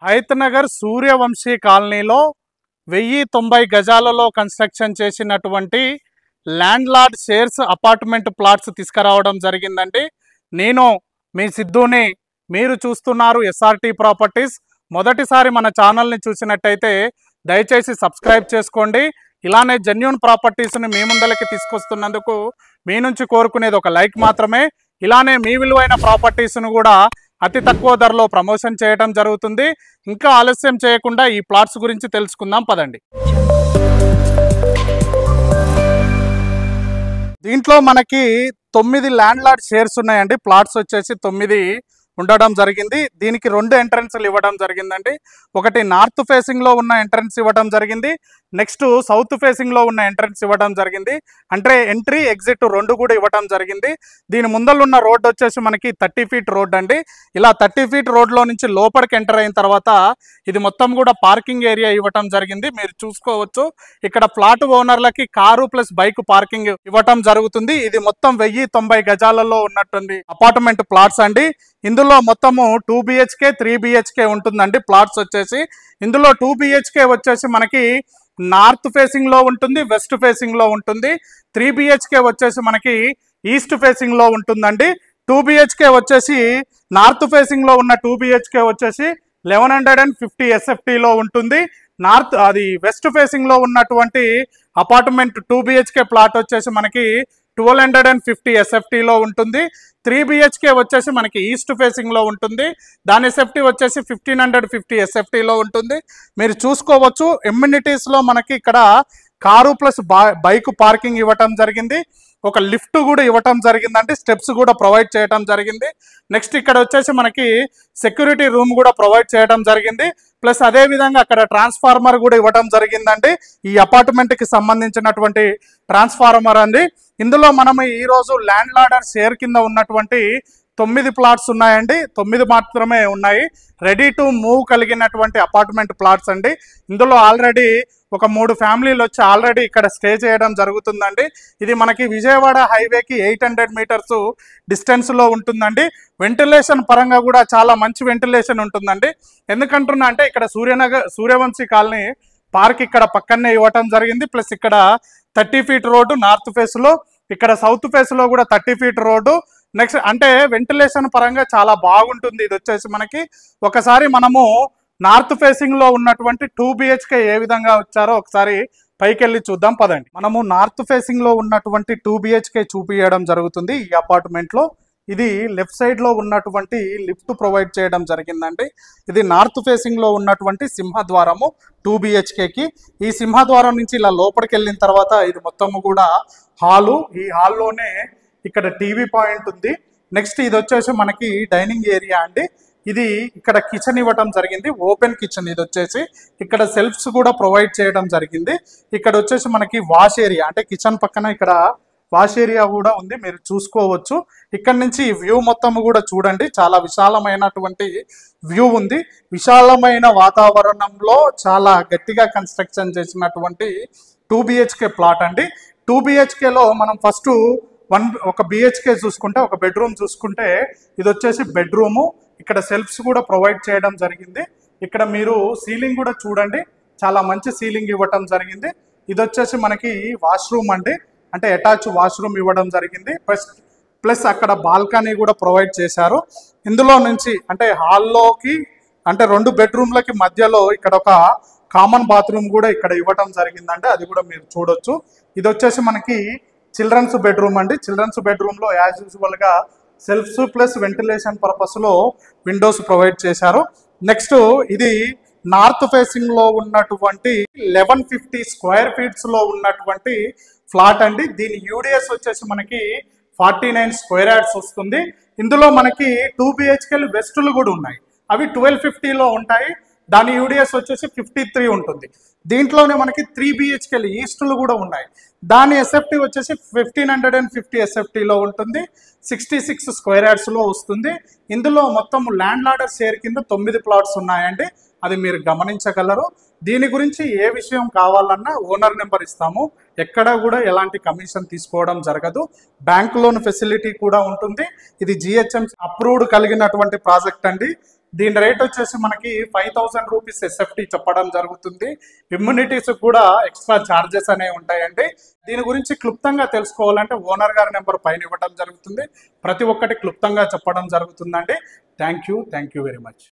హైతనగర్ సూర్యవంశీ కాలనీలో 1090 గజాలలో కన్స్ట్రక్షన్ చేసినటువంటి land lord shares apartment plots తీసుకురావడం జరిగిందండి. నేను మీ సిద్ధుని, మీరు చూస్తున్నారు ఎస్ఆర్టీ ప్రాపర్టీస్. మొదటిసారి మన ఛానల్ని చూసినట్టయితే దయచేసి సబ్స్క్రైబ్ చేసుకోండి. ఇలానే జెన్యూన్ ప్రాపర్టీస్ని మీ ముందలకి తీసుకొస్తున్నందుకు మీ నుంచి కోరుకునేది ఒక లైక్ మాత్రమే. ఇలానే మీ విలువైన ప్రాపర్టీస్ను కూడా అతి తక్కువ ధరలో ప్రమోషన్ చేయడం జరుగుతుంది. ఇంకా ఆలస్యం చేయకుండా ఈ ప్లాట్స్ గురించి తెలుసుకుందాం పదండి. దీంట్లో మనకి 9 ల్యాండ్ లార్డ్ షేర్స్ ఉన్నాయండి. ప్లాట్స్ వచ్చేసి 9 ఉండడం జరిగింది. దీనికి 2 ఎంట్రన్స్లు ఇవ్వడం జరిగిందండి. ఒకటి నార్త్ ఫేసింగ్లో ఉన్న ఎంట్రన్స్ ఇవ్వడం జరిగింది, నెక్స్ట్ సౌత్ ఫేసింగ్లో ఉన్న ఎంట్రన్స్ ఇవ్వడం జరిగింది. అంటే ఎంట్రీ ఎగ్జిట్ 2 కూడా ఇవ్వడం జరిగింది. దీని ముందలున్న రోడ్ వచ్చేసి మనకి 30 ఫీట్ రోడ్ అండి. ఇలా 30 ఫీట్ రోడ్లో నుంచి లోపలికి ఎంటర్ అయిన తర్వాత ఇది మొత్తం కూడా పార్కింగ్ ఏరియా ఇవ్వటం జరిగింది. మీరు చూసుకోవచ్చు, ఇక్కడ ఫ్లాట్ ఓనర్లకి కారు ప్లస్ బైక్ పార్కింగ్ ఇవ్వటం జరుగుతుంది. ఇది మొత్తం 1090 గజాలలో ఉన్నటువంటి అపార్ట్మెంట్ ప్లాట్స్ అండి. ఇందులో మొత్తము 2 BHK 3 BHK ఉంటుందండి. ప్లాట్స్ వచ్చేసి ఇందులో 2 BHK వచ్చేసి మనకి నార్త్ ఫేసింగ్ లో ఉంటుంది, వెస్ట్ ఫేసింగ్ లో ఉంటుంది. 3 BHK వచ్చేసి మనకి ఈస్ట్ ఫేసింగ్ లో ఉంటుందండి. 2 BHK వచ్చేసి నార్త్ ఫేసింగ్ లో ఉన్న 2 BHK వచ్చేసి 1150 SFT లో ఉంటుంది. అది వెస్ట్ ఫేసింగ్ లో ఉన్నటువంటి అపార్ట్మెంట్ 2 BHK ప్లాట్ వచ్చేసి మనకి 1250 SFT లో ఉంటుంది. 3 BHK వచ్చేసి మనకి ఈస్ట్ ఫేసింగ్ లో ఉంటుంది. దాని SFT వచ్చేసి 1550 SFT లో ఉంటుంది. మీరు చూసుకోవచ్చు, ఎమ్యూనిటీస్ లో మనకి ఇక్కడ కారు ప్లస్ బైక్ పార్కింగ్ ఇవ్వటం జరిగింది. ఒక లిఫ్ట్ కూడా ఇవ్వటం జరిగిందండి. స్టెప్స్ కూడా ప్రొవైడ్ చేయడం జరిగింది. నెక్స్ట్ ఇక్కడ వచ్చేసి మనకి సెక్యూరిటీ రూమ్ కూడా ప్రొవైడ్ చేయడం జరిగింది. ప్లస్ అదే విధంగా అక్కడ ట్రాన్స్ఫార్మర్ కూడా ఇవ్వడం జరిగిందండి. ఈ అపార్ట్మెంట్ కి సంబంధించినటువంటి ట్రాన్స్ఫార్మర్ అండి. ఇందులో మనం ఈరోజు ల్యాండ్ లార్డ్ షేర్ కింద ఉన్నటువంటి 9 ప్లాట్స్ ఉన్నాయండి. 9 మాత్రమే ఉన్నాయి. రెడీ టు మూవ్ కలిగినటువంటి అపార్ట్మెంట్ ప్లాట్స్ అండి. ఇందులో ఆల్రెడీ ఒక 3 ఫ్యామిలీలు వచ్చి ఆల్రెడీ ఇక్కడ స్టే చేయడం జరుగుతుందండి. ఇది మనకి విజయవాడ హైవేకి 800 మీటర్స్ డిస్టెన్స్లో ఉంటుందండి. వెంటిలేషన్ పరంగా కూడా చాలా మంచి వెంటిలేషన్ ఉంటుందండి. ఎందుకంటున్నా అంటే ఇక్కడ సూర్యవంశీ కాలనీ పార్క్ ఇక్కడ పక్కనే ఇవ్వటం జరిగింది. ప్లస్ ఇక్కడ 30 ఫీట్ రోడ్డు నార్త్ ఫేస్లో, ఇక్కడ సౌత్ ఫేస్లో కూడా 30 ఫీట్ రోడ్డు. నెక్స్ట్ అంటే వెంటిలేషన్ పరంగా చాలా బాగుంటుంది. ఇది వచ్చేసి మనకి ఒకసారి మనము నార్త్ ఫేసింగ్ లో ఉన్నటువంటి 2 BHK ఏ విధంగా వచ్చారో ఒకసారి పైకి వెళ్ళి చూద్దాం పదండి. మనము నార్త్ ఫేసింగ్ లో ఉన్నటువంటి 2 BHK చూపించడం జరుగుతుంది. ఈ అపార్ట్మెంట్ లో ఇది లెఫ్ట్ సైడ్ లో ఉన్నటువంటి లిఫ్ట్ ప్రొవైడ్ చేయడం జరిగిందండి. ఇది నార్త్ ఫేసింగ్ లో ఉన్నటువంటి సింహద్వారము 2 BHKకి. ఈ సింహద్వారం నుంచి ఇలా లోపలికి వెళ్ళిన తర్వాత ఇది మొత్తము కూడా హాలు. ఈ హాల్లోనే ఇక్కడ టీవీ పాయింట్ ఉంది. నెక్స్ట్ ఇది వచ్చేసి మనకి డైనింగ్ ఏరియా అండి. ఇది ఇక్కడ కిచెన్ ఇవ్వటం జరిగింది, ఓపెన్ కిచెన్. ఇది వచ్చేసి ఇక్కడ సెల్ఫ్స్ కూడా ప్రొవైడ్ చేయడం జరిగింది. ఇక్కడ వచ్చేసి మనకి వాష్ ఏరియా, అంటే కిచెన్ పక్కన ఇక్కడ వాష్ ఏరియా కూడా ఉంది. మీరు చూసుకోవచ్చు. ఇక్కడ నుంచి వ్యూ మొత్తం కూడా చూడండి, చాలా విశాలమైనటువంటి వ్యూ ఉంది. విశాలమైన వాతావరణంలో చాలా గట్టిగా కన్స్ట్రక్షన్ చేసినటువంటి 2 BHK ప్లాట్ అండి. 2 BHKలో మనం ఫస్ట్ ఒక BHK చూసుకుంటే, ఒక బెడ్రూమ్ చూసుకుంటే ఇది వచ్చేసి బెడ్రూము. ఇక్కడ సెల్ఫ్స్ కూడా ప్రొవైడ్ చేయడం జరిగింది. ఇక్కడ మీరు సీలింగ్ కూడా చూడండి, చాలా మంచి సీలింగ్ ఇవ్వటం జరిగింది. ఇది వచ్చేసి మనకి వాష్రూమ్ అండి, అంటే అటాచ్ వాష్రూమ్ ఇవ్వడం జరిగింది. ప్లస్ అక్కడ బాల్కనీ కూడా ప్రొవైడ్ చేశారు. ఇందులో నుంచి అంటే హాల్లోకి అంటే 2 బెడ్రూమ్లకి మధ్యలో ఇక్కడ ఒక కామన్ బాత్రూమ్ కూడా ఇక్కడ ఇవ్వటం జరిగిందండి. అది కూడా మీరు చూడొచ్చు. ఇది వచ్చేసి మనకి చిల్డ్రన్స్ బెడ్రూమ్ అండి. చిల్డ్రన్స్ బెడ్రూమ్లో యాజ్ యూజువల్గా సెల్ఫ్స్ ప్లస్ వెంటిలేషన్ పర్పస్లో విండోస్ ప్రొవైడ్ చేశారు. నెక్స్ట్ ఇది నార్త్ ఫేసింగ్ లో ఉన్నటువంటి 1150 స్క్వేర్ ఫీట్స్ లో ఉన్నటువంటి ఫ్లాట్ అండి. దీని యూడిఎస్ వచ్చేసి మనకి 49 స్క్వేర్ యార్డ్స్ వస్తుంది. ఇందులో మనకి 2 BHKలు వెస్టులు కూడా ఉన్నాయి, అవి 1250లో ఉంటాయి. దాని యూడిఎస్ వచ్చేసి 53 ఉంటుంది. దీంట్లోనే మనకి 3 BHKలు ఈస్టులు కూడా ఉన్నాయి. దాని SFT వచ్చేసి 1550 SFTలో ఉంటుంది. 66 స్క్వేర్ యార్డ్స్లో వస్తుంది. ఇందులో మొత్తం ల్యాండ్ లార్డ్ షేర్ కింద 9 ప్లాట్స్ ఉన్నాయండి. అది మీరు గమనించగలరు. దీని గురించి ఏ విషయం కావాలన్నా ఓనర్ నెంబర్ ఇస్తాము. ఎక్కడ కూడా ఎలాంటి కమిషన్ తీసుకోవడం జరగదు. బ్యాంక్ లోన్ ఫెసిలిటీ కూడా ఉంటుంది. ఇది GHM అప్రూవ్డ్ కలిగినటువంటి ప్రాజెక్ట్ అండి. దీని రేట్ వచ్చేసి మనకి 5000 రూపీస్ ఎస్ఎఫ్టీ చెప్పడం జరుగుతుంది. ఇమ్యూనిటీస్ కూడా ఎక్స్ట్రా ఛార్జెస్ అనేవి ఉంటాయండి. దీని గురించి క్లుప్తంగా తెలుసుకోవాలంటే ఓనర్ గారి నెంబర్ పైన ఇవ్వడం జరుగుతుంది. ప్రతి ఒక్కటి క్లుప్తంగా చెప్పడం జరుగుతుందండి. Thank you very much.